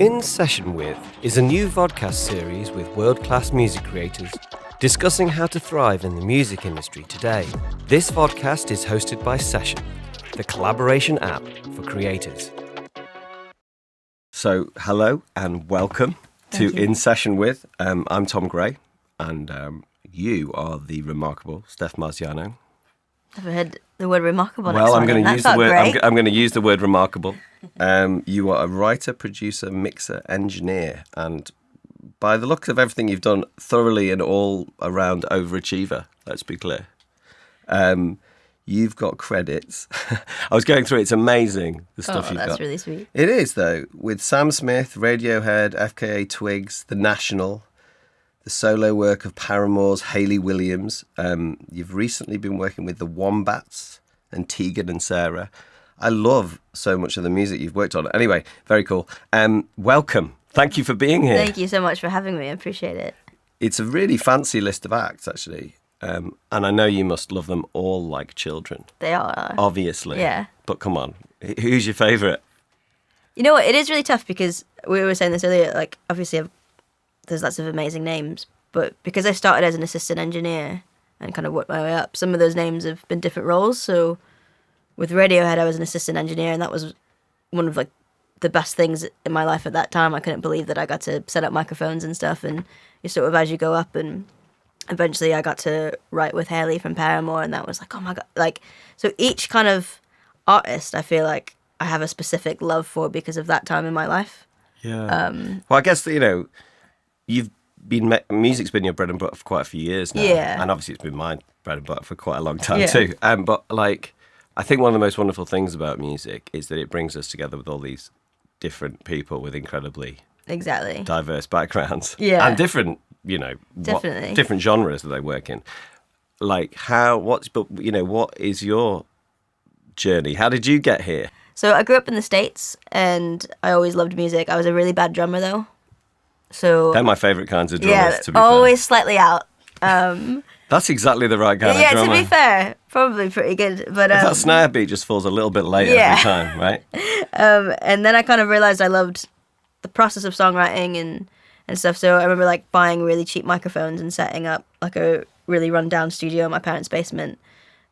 In Session With is a new vodcast series with world-class music creators discussing how to thrive in the music industry today. This vodcast is hosted by Session, the collaboration app for creators. So, hello and welcome to In Session With. I'm Tom Gray, and you are the remarkable Steph Marziano. Never heard the word remarkable. Well, I'm going to use the word. I'm going to use the word remarkable. You are a writer, producer, mixer, engineer, and by the looks of everything you've done, thoroughly and all-around overachiever. Let's be clear. You've got credits. I was going through it. It's amazing the stuff you've got. That's really sweet. It is, though, with Sam Smith, Radiohead, FKA Twigs, The National, the solo work of Paramore's Hayley Williams. You've recently been working with the Wombats and Tegan and Sarah. I love so much of the music you've worked on. Anyway, very cool. Welcome. Thank you for being here. Thank you so much for having me. I appreciate it. It's a really fancy list of acts, actually. And I know you must love them all like children. They are. Obviously. Yeah. But come on, who's your favourite? You know what? It is really tough because we were saying this earlier, like, obviously there's lots of amazing names, but because I started as an assistant engineer and kind of worked my way up, some of those names have been different roles. So with Radiohead, I was an assistant engineer, and that was one of, like, the best things in my life at that time. I couldn't believe that I got to set up microphones and stuff, and you sort of, as you go up, and eventually I got to write with Hayley from Paramore, and that was like, oh my God. Like, so each kind of artist, I feel like I have a specific love for because of that time in my life. Yeah. Well, I guess, you know, you've been, music's been your bread and butter for quite a few years now. Yeah. And obviously it's been my bread and butter for quite a long time too. But, like, I think one of the most wonderful things about music is that it brings us together with all these different people with incredibly diverse backgrounds. Yeah. And different, you know, different genres that they work in. Like, what is your journey? How did you get here? So I grew up in the States, and I always loved music. I was a really bad drummer, though. So they're my favourite kinds of drummers, to be always fair. Slightly out. That's exactly the right kind of drummer. Yeah, to be fair, probably pretty good. But that snare beat just falls a little bit late every time, right? And then I kind of realised I loved the process of songwriting and stuff. So I remember, like, buying really cheap microphones and setting up, like, a really run-down studio in my parents' basement.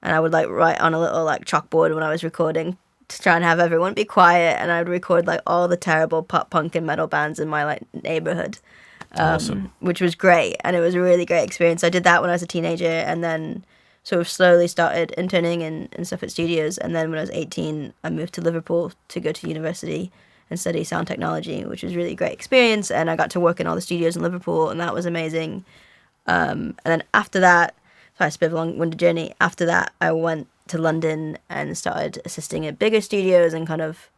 And I would, like, write on a little, like, chalkboard when I was recording to try and have everyone be quiet. And I would record, like, all the terrible pop punk and metal bands in my, like, neighbourhood. Awesome. Which was great, and it was a really great experience. I did that when I was a teenager, and then sort of slowly started interning and stuff at studios. And then when I was 18, I moved to Liverpool to go to university and study sound technology, which was a really great experience. And I got to work in all the studios in Liverpool, and that was amazing. And then after that, sorry, it's a bit of a long-winded journey. After that, I went to London and started assisting at bigger studios, and kind of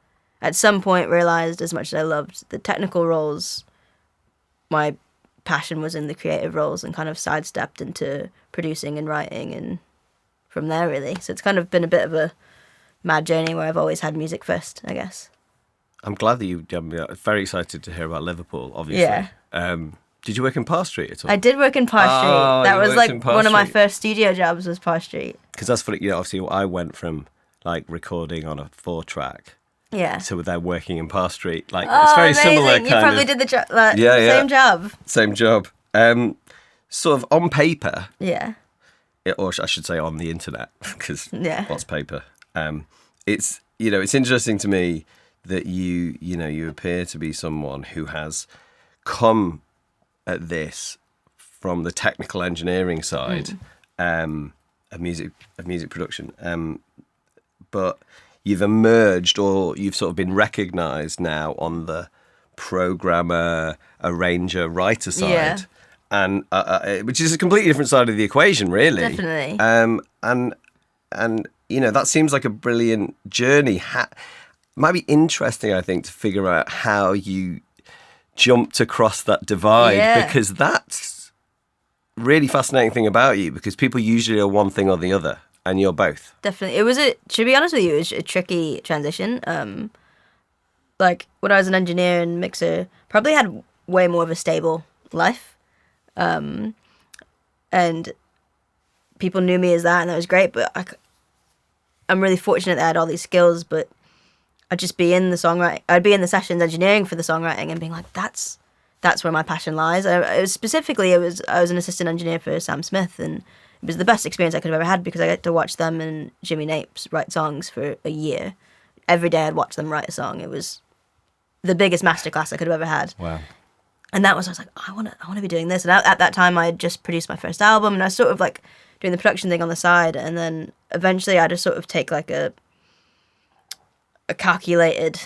at some point realised, as much as I loved the technical roles, my passion was in the creative roles, and kind of sidestepped into producing and writing, and from there, really. So it's kind of been a bit of a mad journey where I've always had music first, I guess. I'm glad that I'm very excited to hear about Liverpool, obviously. Yeah. Did you work in Park Street at all? I did work in Park Street. That was, like, one of my first studio jobs was Park Street. Because that's funny, you know, obviously I went from, like, recording on a 4-track to then working in Park Street. Like, it's very amazing. similar You probably did the same job. Same job. Sort of on paper. Yeah. Or I should say on the internet, because what's paper? It's, you know, it's interesting to me that you appear to be someone who has come at this from the technical engineering side of music production, but you've emerged, or you've sort of been recognised now on the programmer, arranger, writer side, and which is a completely different side of the equation, really. Definitely. And you know, that seems like a brilliant journey. Might be interesting, I think, to figure out how you jumped across that divide, because that's really fascinating thing about you, because people usually are one thing or the other, and you're both. Definitely. To be honest with you, it was a tricky transition. Like, when I was an engineer and mixer, probably had way more of a stable life. And people knew me as that, and that was great, but I'm really fortunate that I had all these skills, but I'd just be in the songwriting. I'd be in the sessions engineering for the songwriting and being like, that's where my passion lies. I was an assistant engineer for Sam Smith, and it was the best experience I could have ever had because I got to watch them and Jimmy Napes write songs for a year. Every day I'd watch them write a song. It was the biggest masterclass I could have ever had. Wow. And I was like, I want to be doing this. And at that time, I had just produced my first album, and I was sort of like doing the production thing on the side. And then eventually, I just sort of take like a calculated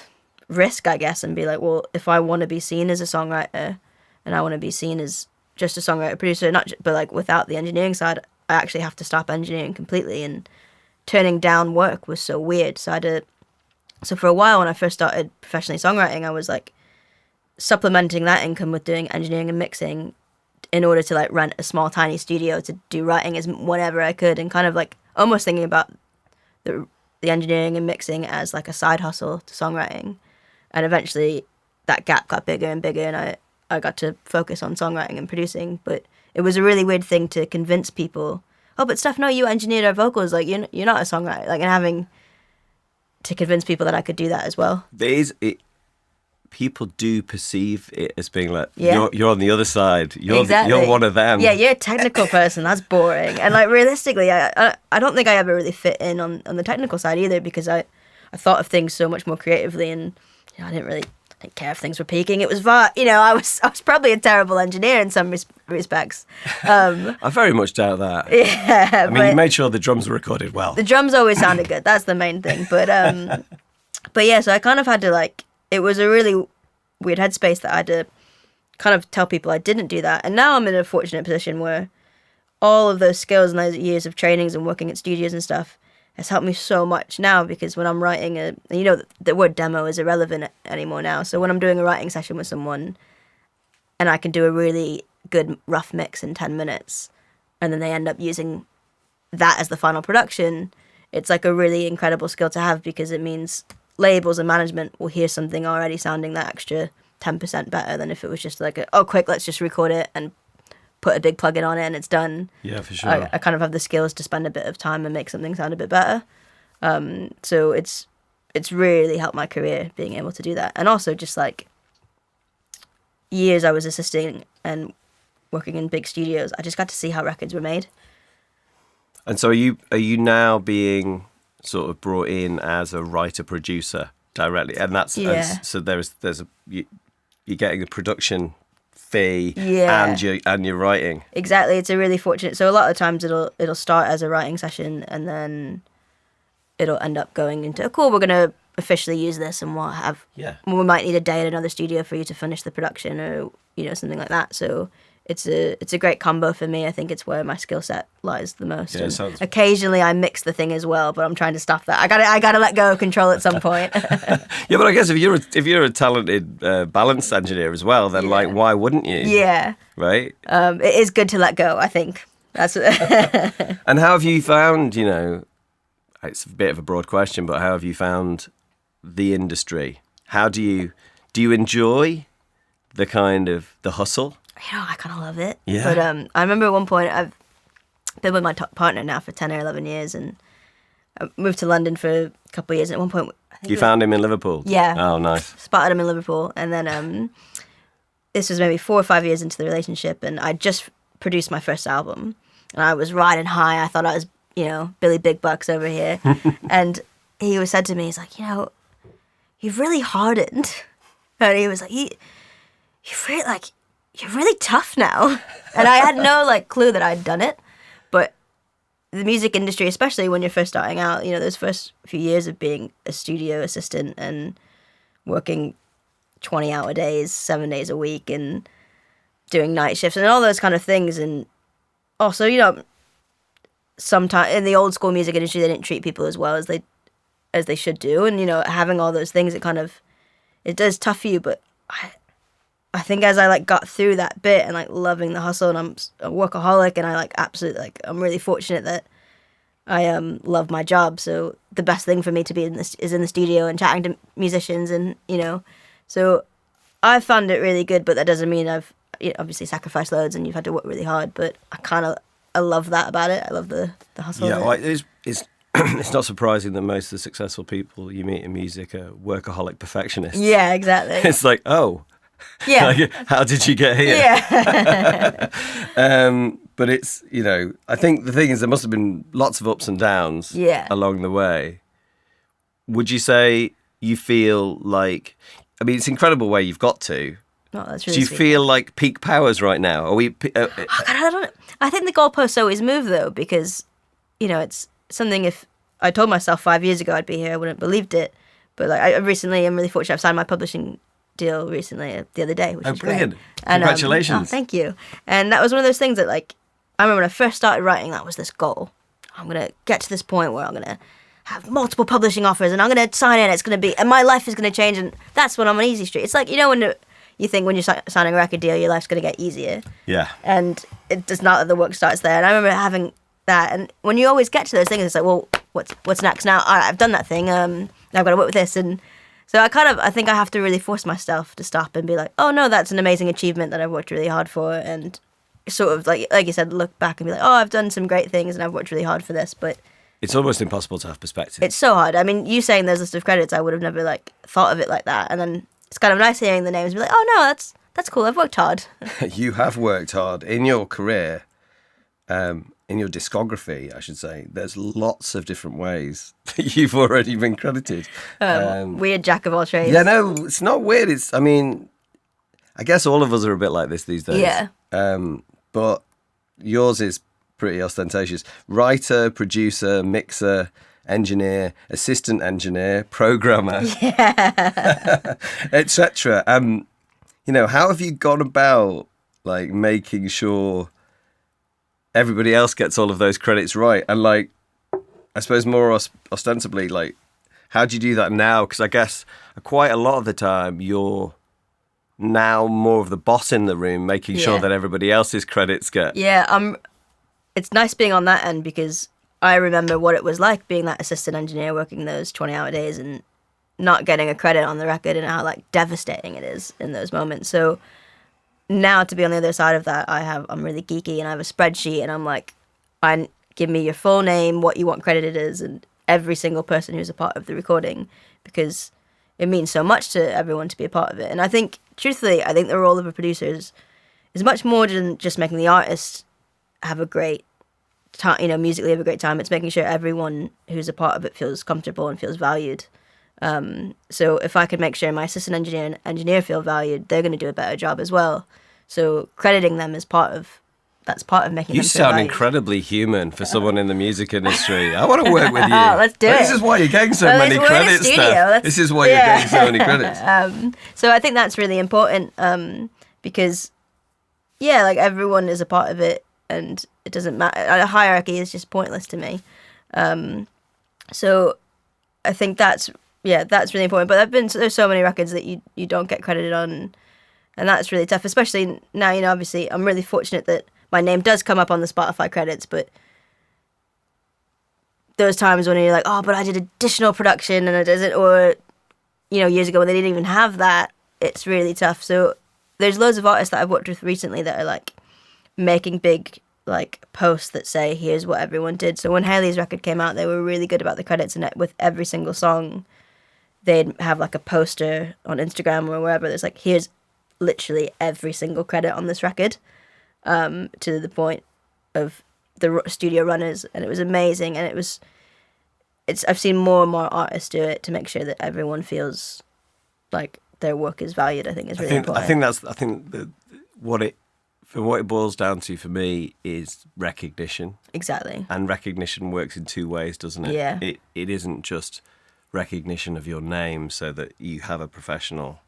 risk, I guess, and be like, well, if I want to be seen as a songwriter, and I want to be seen as just a songwriter producer, but like without the engineering side, I actually have to stop engineering completely. And turning down work was so weird. So for a while, when I first started professionally songwriting, I was like supplementing that income with doing engineering and mixing in order to like rent a small tiny studio to do writing as whenever I could, and kind of like almost thinking about the engineering and mixing as like a side hustle to songwriting. And eventually that gap got bigger and bigger, and I got to focus on songwriting and producing. But it was a really weird thing to convince people, oh, but Steph, no, you engineered our vocals, like you're not a songwriter, like, and having to convince people that I could do that as well. People do perceive it as being like, you're on the other side. You're one of them. Yeah, you're a technical person. That's boring. And like realistically, I don't think I ever really fit in on the technical side either, because I thought of things so much more creatively, and I didn't care if things were peaking. It was I was probably a terrible engineer in some respects. I very much doubt that. Yeah, I mean, you made sure the drums were recorded well. The drums always sounded good. That's the main thing. But yeah, so I kind of had to like. It was a really weird headspace that I had to kind of tell people I didn't do that. And now I'm in a fortunate position where all of those skills and those years of trainings and working at studios and stuff has helped me so much now, because when I'm writing the word demo is irrelevant anymore now. So when I'm doing a writing session with someone and I can do a really good rough mix in 10 minutes and then they end up using that as the final production, it's like a really incredible skill to have, because it means labels and management will hear something already sounding that extra 10% better than if it was just like, quick, let's just record it and put a big plugin on it and it's done. Yeah, for sure. I kind of have the skills to spend a bit of time and make something sound a bit better. So it's really helped my career being able to do that. And also just like years I was assisting and working in big studios, I just got to see how records were made. And so are you now being sort of brought in as a writer producer directly, and that's so you're getting a production fee and you're writing. Exactly, it's a really fortunate. So a lot of times it'll start as a writing session and then it'll end up going into cool, we're gonna officially use this, and we might need a day at another studio for you to finish the production, or something like that. So it's a great combo for me. I think it's where my skill set lies the most. Yeah, occasionally I mix the thing as well, but I'm trying to stop that. I gotta let go of control at some point. Yeah, but I guess if you're a talented balance engineer as well, then like why wouldn't you? Yeah. Right. It is good to let go, I think. That's. And how have you found? It's a bit of a broad question, but how have you found the industry? How do you enjoy the kind of the hustle? I kind of love it. Yeah. But I remember at one point, I've been with my partner now for 10 or 11 years, and I moved to London for a couple of years. And at one point, you found him in Liverpool? Yeah. Oh, nice. Spotted him in Liverpool. And then this was maybe 4 or 5 years into the relationship, and I just produced my first album. And I was riding high. I thought I was, Billy Big Bucks over here. And he said to me, he's like, you've really hardened. And he was like, you're really tough now. And I had no clue that I'd done it. But the music industry, especially when you're first starting out, those first few years of being a studio assistant and working 20-hour days, 7 days a week, and doing night shifts and all those kind of things. And also, sometimes in the old school music industry, they didn't treat people as well as they should do. And, having all those things, it does tough for you. But I think as I got through that bit and loving the hustle, and I'm a workaholic, and I absolutely I'm really fortunate that I love my job. So the best thing for me to be in this is in the studio and chatting to musicians, and so I found it really good. But that doesn't mean I've obviously sacrificed loads and you've had to work really hard. But I love that about it. I love the hustle. Yeah, well, it's it's not surprising that most of the successful people you meet in music are workaholic perfectionists. Yeah, exactly. It's like, oh, yeah. Like, how did you get here? Yeah. But it's, I think the thing is there must have been lots of ups and downs along the way. Would you say you feel like, I mean, it's incredible where you've got to. Oh, that's really Do you sweet. feel like peak powers right now? Are we? Oh, God, I don't know. I think the goalposts always move, though, because, it's something if I told myself 5 years ago I'd be here, I wouldn't have believed it. But like I'm really fortunate. I've signed my publishing deal recently, the other day, which is brilliant. Great. Congratulations. Thank you. And that was one of those things that, like, I remember when I first started writing, that was this goal. I'm going to get to this point where I'm going to have multiple publishing offers and I'm going to sign in, and my life is going to change, and that's when I'm on easy street. It's like, when you think when you're signing a record deal, your life's going to get easier. Yeah. And it does not, that the work starts there. And I remember having that, and when you always get to those things, it's like, well, what's next now? All right, I've done that thing, now I've got to work with this, and so I think I have to really force myself to stop and be like, oh no, that's an amazing achievement that I've worked really hard for, and sort of like you said, look back and be like, oh, I've done some great things and I've worked really hard for this, but it's almost impossible to have perspective. It's so hard. I mean, you saying there's a list of credits, I would have never thought of it like that, and then it's kind of nice hearing the names and be like, oh no, that's cool. I've worked hard. You have worked hard in your career. In your discography, I should say, there's lots of different ways that you've already been credited. Weird jack of all trades. Yeah, no, it's not weird. I guess all of us are a bit like this these days. Yeah. But yours is pretty ostentatious. Writer, producer, mixer, engineer, assistant engineer, programmer, etc. How have you gone about making sure everybody else gets all of those credits right? And I suppose more ostensibly, how do you do that now? Because I guess quite a lot of the time you're now more of the boss in the room, making sure that everybody else's credits get. Yeah, it's nice being on that end because I remember what it was like being that assistant engineer working those 20-hour days and not getting a credit on the record, and how devastating it is in those moments. So now to be on the other side of that, I'm really geeky and I have a spreadsheet, and I'm like, give me your full name, what you want credited as, and every single person who's a part of the recording, because it means so much to everyone to be a part of it. And I think, truthfully, the role of a producer is much more than just making the artist have a great time, musically have a great time. It's making sure everyone who's a part of it feels comfortable and feels valued. So if I could make sure my assistant engineer and engineer feel valued, they're going to do a better job as well. So crediting them is part of making them feel valued. You sound incredibly human for someone in the music industry. I want to work with you. Let's do it. This is why you're getting so many credits, Steph. This is why you're getting so many credits. So I think that's really important because, everyone is a part of it, and it doesn't matter. A hierarchy is just pointless to me. So I think that's really important. But there's so many records that you don't get credited on, and that's really tough, especially now. Obviously, I'm really fortunate that my name does come up on the Spotify credits, but those times when you're like, oh, but I did additional production and it doesn't, or years ago when they didn't even have that, it's really tough. So there's loads of artists that I've worked with recently that are making big posts that say, here's what everyone did. So when Hayley's record came out, they were really good about the credits, and with every single song they'd have a poster on Instagram or wherever there's here's literally every single credit on this record, to the point of the studio runners, and it was amazing. And I've seen more and more artists do it to make sure that everyone feels like their work is valued. I think is really important. I think what it boils down to for me is recognition. Exactly. And recognition works in two ways, doesn't it? Yeah. It isn't just recognition of your name so that you have a professional,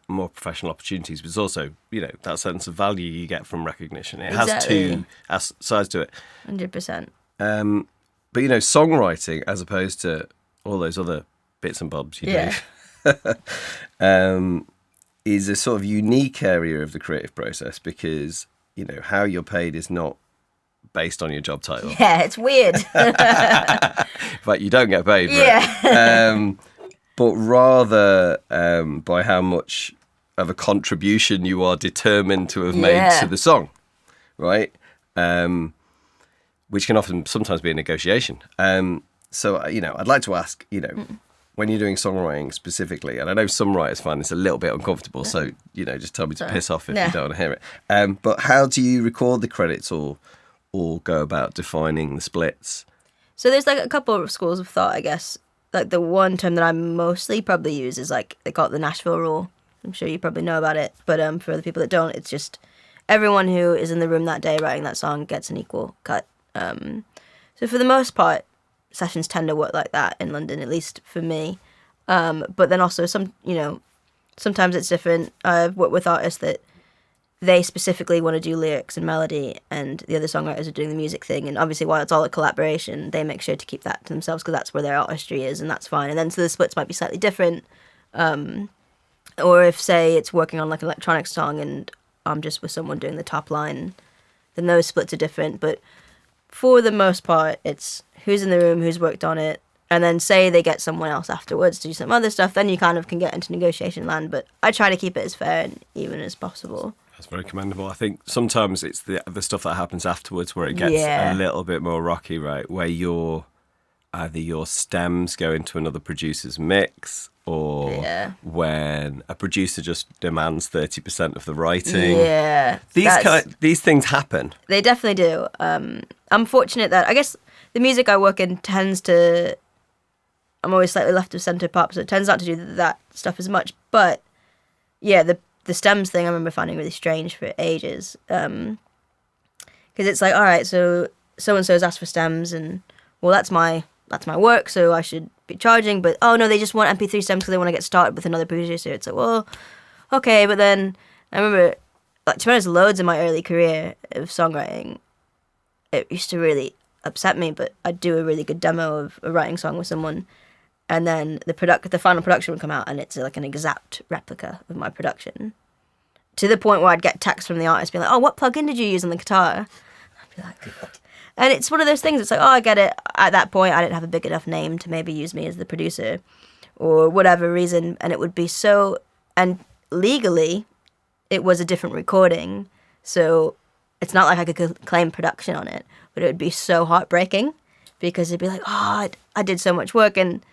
more professional opportunities, but it's also, that sense of value you get from recognition. It has two sides to it. 100%. But, songwriting, as opposed to all those other bits and bobs you do, is a sort of unique area of the creative process because, how you're paid is not based on your job title. Yeah, it's weird. But you don't get paid for it. But rather by how much of a contribution you are determined to have made to the song, right? Which can sometimes be a negotiation. So, I'd like to ask, when you're doing songwriting specifically, and I know some writers find this a little bit uncomfortable, so, just tell me to piss off if you don't want to hear it. But how do you record the credits or go about defining the splits? So there's like a couple of schools of thought, I guess. Like the one term that I mostly probably use is like, they call it the Nashville Rule. I'm sure you probably know about it, but for the people that don't, it's just everyone who is in the room that day writing that song gets an equal cut. So for the most part, sessions tend to work like that in London, at least for me. But then also sometimes it's different. I've worked with artists that they specifically want to do lyrics and melody, and the other songwriters are doing the music thing. And obviously, while it's all a collaboration, they make sure to keep that to themselves because that's where their artistry is, and that's fine. And then so the splits might be slightly different. Or if, say, it's working on like an electronic song and I'm just with someone doing the top line, then those splits are different. But for the most part, it's who's in the room, who's worked on it, and then say they get someone else afterwards to do some other stuff, then you kind of can get into negotiation land. But I try to keep it as fair and even as possible. That's very commendable. I think sometimes it's the stuff that happens afterwards where it gets a little bit more rocky, right? Where either your stems go into another producer's mix, or when a producer just demands 30% of the writing. Yeah. These things happen. They definitely do. I'm fortunate that, I guess, the music I work in I'm always slightly left of centre pop, so it tends not to do that stuff as much. But, yeah, the stems thing I remember finding really strange for ages. Because it's like, all right, so so-and-so's asked for stems, and, well, that's my work, so I should be charging. But, oh, no, they just want MP3 stems because they want to get started with another producer. It's like, well, okay. But then I remember, like, to be honest, loads in my early career of songwriting, it used to really upset me, but I'd do a really good demo of a writing song with someone, and then the final production would come out, and it's like an exact replica of my production, to the point where I'd get texts from the artist being like, oh, what plugin did you use on the guitar? I'd be like, what? And it's one of those things, it's like, oh, I get it. At that point, I didn't have a big enough name to maybe use me as the producer, or whatever reason, and it would be so, and legally, it was a different recording, so it's not like I could claim production on it, but it would be so heartbreaking, because it'd be like, oh, I did so much work, and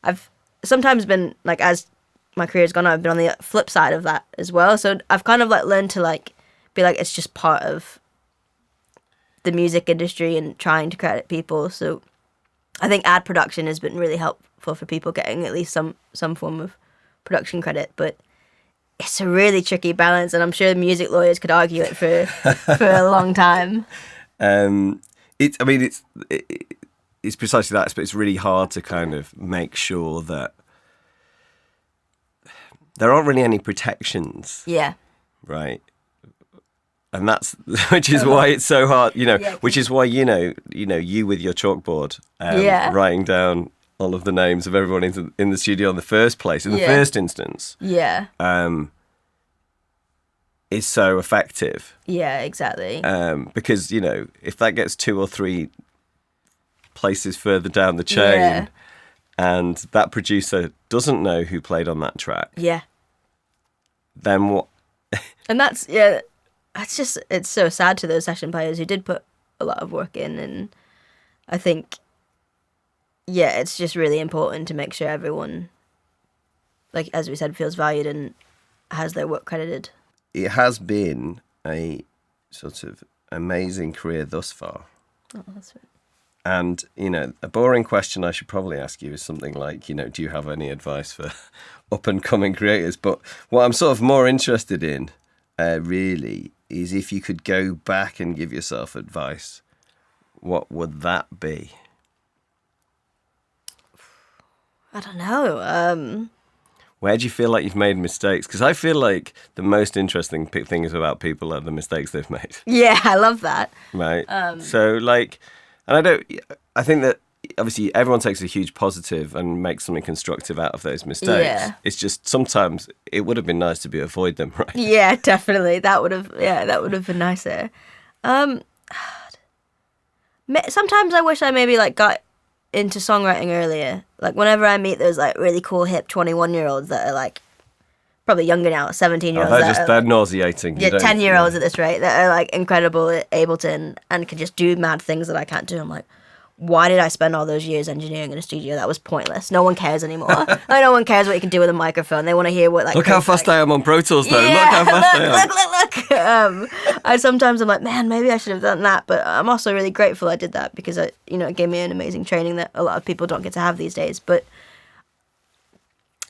I've sometimes been, like, as my career's gone on, I've been on the flip side of that as well, so I've kind of, like, learned to, like, be like, it's just part of the music industry and trying to credit people. So I think ad production has been really helpful for people getting at least some form of production credit, but it's a really tricky balance, and I'm sure music lawyers could argue it for a long time. It's precisely that, but it's really hard to kind of make sure that there aren't really any protections. Yeah. Right. And that's, which is why it's so hard, which is why, you with your chalkboard, writing down all of the names of everyone in the studio in the first place, in the first instance, is so effective. Yeah, exactly. Because, if that gets 2 or 3 places further down the chain, and that producer doesn't know who played on that track, then what? And that's, it's so sad to those session players who did put a lot of work in, and I think, it's just really important to make sure everyone, like, as we said, feels valued and has their work credited. It has been a sort of amazing career thus far. Oh, that's right. And, a boring question I should probably ask you is something like, do you have any advice for up-and-coming creators? But what I'm sort of more interested in, really, is if you could go back and give yourself advice, what would that be? I don't know. Where do you feel like you've made mistakes? Because I feel like the most interesting things about people are the mistakes they've made. Yeah, I love that. Right. So, like, and I think that obviously everyone takes a huge positive and makes something constructive out of those mistakes. Yeah. It's just sometimes it would have been nice to avoid them, right? Yeah, definitely. That would have been nicer. Sometimes I wish I maybe like got into songwriting earlier. Like whenever I meet those like really cool hip 21-year-olds that are like probably younger now, 17-year-olds. They're nauseating. Yeah, 10-year-olds at this rate that are like incredible at Ableton and can just do mad things that I can't do. I'm like, why did I spend all those years engineering in a studio? That was pointless. No one cares anymore. Like, no one cares what you can do with a microphone. They want to hear what like. Look how fast I am on Pro Tools, though. Yeah, look how fast I am. Look. I sometimes I'm like, man, maybe I should have done that. But I'm also really grateful I did that because it gave me an amazing training that a lot of people don't get to have these days. But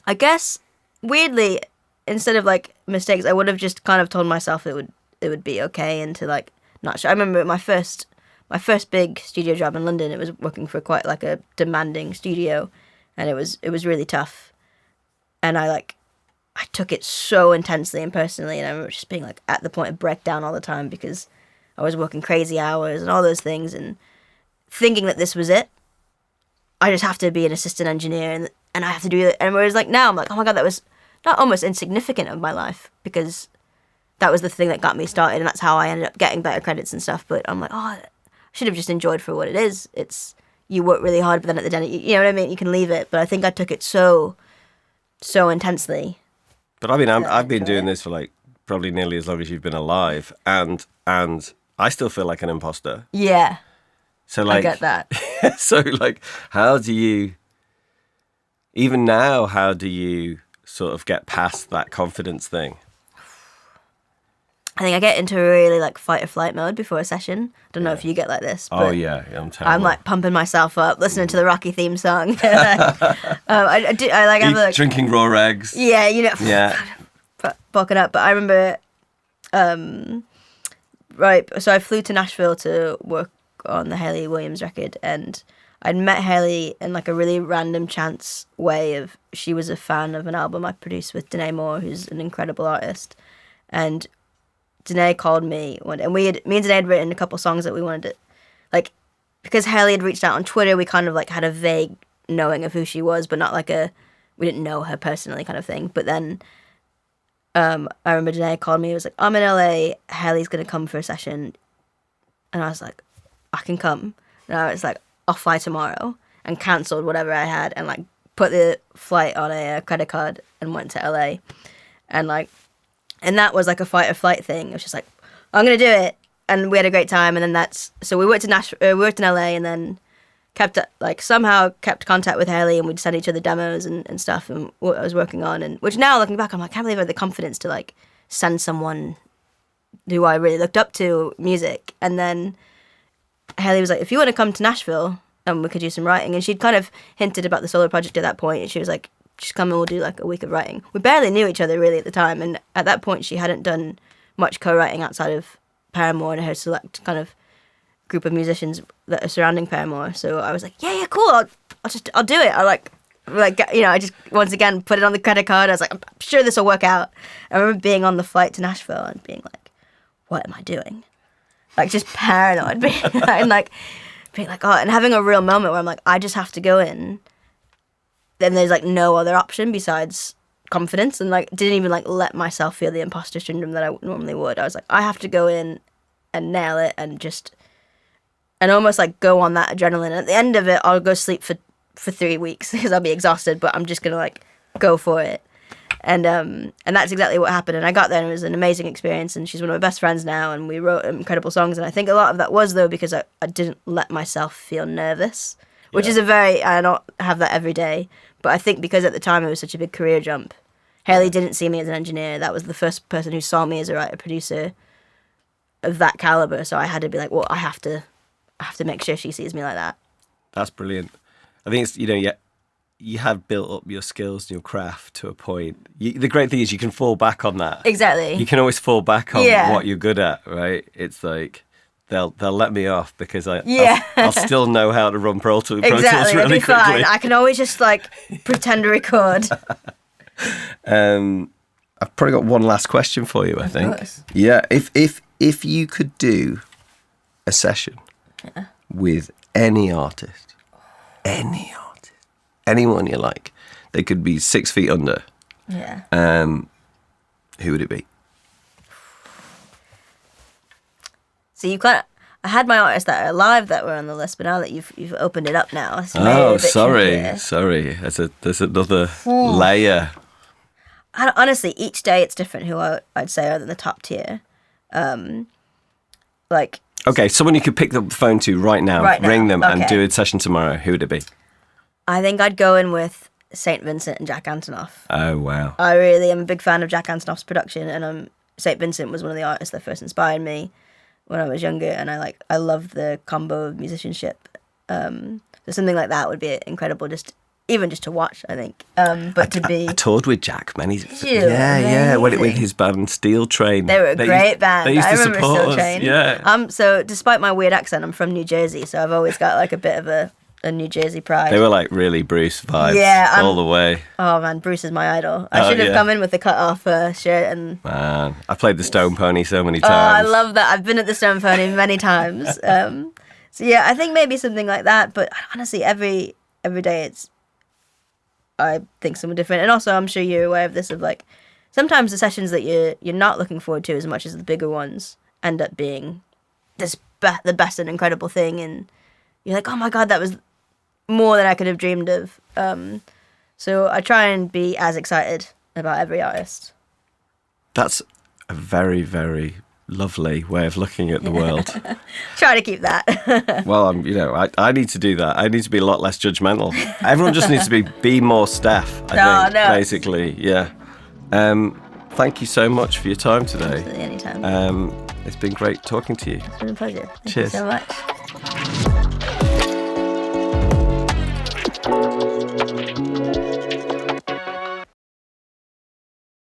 I guess weirdly, instead of like mistakes, I would have just kind of told myself it would be okay and to like not. I remember my first big studio job in London. It was working for quite like a demanding studio, and it was really tough. And I took it so intensely and personally, and I remember just being like at the point of breakdown all the time because I was working crazy hours and all those things, and thinking that this was it. I just have to be an assistant engineer, and I have to do it. And whereas like now I'm like, oh my god, that was not almost insignificant of my life because that was the thing that got me started, and that's how I ended up getting better credits and stuff. But I'm like, oh, I should have just enjoyed for what it is. It's you work really hard, but then at the end, you know what I mean? You can leave it. But I think I took it so intensely. But I mean, I've been doing this for like probably nearly as long as you've been alive, and I still feel like an imposter. Yeah. So like, I get that. So like, how do you, even now, how do you sort of get past that confidence thing? I think I get into a really like fight or flight mode before a session. I don't know if you get like this. But oh yeah, I'm terrible. I'm like pumping myself up, listening to the Rocky theme song. I do. I like have like drinking raw eggs. Yeah, you know. Yeah. Bulking up, but I remember. Right, so I flew to Nashville to work on the Hayley Williams record, and I'd met Hayley in like a really random chance way of she was a fan of an album I produced with Danae Moore, who's an incredible artist, and Danae called me and me and Danae had written a couple songs that we wanted to, like, because Hayley had reached out on Twitter, we kind of like had a vague knowing of who she was, but not like we didn't know her personally kind of thing. But then I remember Danae called me, it was like, I'm in LA, Hayley's gonna come for a session, and I was like, I can come. And I was like, I'll fly tomorrow, and cancelled whatever I had and like put the flight on a credit card and went to LA, and that was like a fight or flight thing. It was just like, I'm gonna do it, and we had a great time. And then so we worked in LA, and then somehow kept contact with Hayley, and we'd send each other demos and stuff, and what I was working on, and which now looking back, I'm like, I can't believe I had the confidence to like send someone who I really looked up to music. And then Hayley was like, if you want to come to Nashville, we could do some writing, and she'd kind of hinted about the solo project at that point, and she was like, just come and we'll do like a week of writing. We barely knew each other really at the time, and at that point she hadn't done much co-writing outside of Paramore and her select kind of group of musicians that are surrounding Paramore. So I was like, yeah, cool, I'll do it. I just once again put it on the credit card. I was like, I'm sure this will work out. I remember being on the flight to Nashville and being like, what am I doing? Like just paranoid, being like, oh, and having a real moment where I'm like, I just have to go in. Then there's like no other option besides confidence, and like didn't even like let myself feel the imposter syndrome that I normally would. I was like, I have to go in and nail it and almost like go on that adrenaline. At the end of it, I'll go sleep for 3 weeks because I'll be exhausted, but I'm just gonna like go for it. And that's exactly what happened. And I got there, and it was an amazing experience. And she's one of my best friends now, and we wrote incredible songs. And I think a lot of that was though because I didn't let myself feel nervous, which is I don't have that every day. But I think because at the time it was such a big career jump, Hayley didn't see me as an engineer. That was the first person who saw me as a writer-producer of that caliber. So I had to be like, well, I have to make sure she sees me like that. That's brilliant. I think it's, you have built up your skills and your craft to a point. The great thing is you can fall back on that. Exactly. You can always fall back on what you're good at, right? It's like they'll let me off because I'll still know how to run Pro Tools really quickly. Fine. I can always just like pretend to record. I've probably got one last question for you, I think. Course. Yeah, if you could do a session with any artist, anyone you like, they could be 6 feet under. Yeah. Who would it be? So I had my artists that are alive that were on the list, but now that you've opened it up now. Sorry. There's another layer. Honestly, each day it's different who I'd say are in the top tier. Okay, someone you could pick the phone to right now, ring them and do a session tomorrow. Who would it be? I think I'd go in with St. Vincent and Jack Antonoff. Oh, wow. I really am a big fan of Jack Antonoff's production, and St. Vincent was one of the artists that first inspired me when I was younger, and I love the combo of musicianship. So something like that would be incredible, even just to watch, I think. But I toured with Jack many. Yeah. With his band Steel Train. They were a great band. They used I to remember support Steel us. Train. Yeah. So despite my weird accent, I'm from New Jersey, so I've always got like a bit of a New Jersey pride. They were like really Bruce vibes all the way. Oh man, Bruce is my idol. I should have come in with the cut off shirt and. Man, I played the Stone Pony so many times. Oh, I love that. I've been at the Stone Pony many times. So yeah, I think maybe something like that. But honestly, every day I think something different. And also, I'm sure you're aware of this. Of like, sometimes the sessions that you're not looking forward to as much as the bigger ones end up being the best and incredible thing. And you're like, oh my god, that was more than I could have dreamed of. So I try and be as excited about every artist. That's a very, very lovely way of looking at the world. Try to keep that. Well, I need to do that. I need to be a lot less judgmental. Everyone just needs to be more Steph, I think, basically. Yeah. Thank you so much for your time today. Absolutely, anytime. It's been great talking to you. It's been a pleasure. Thank Cheers. you so much.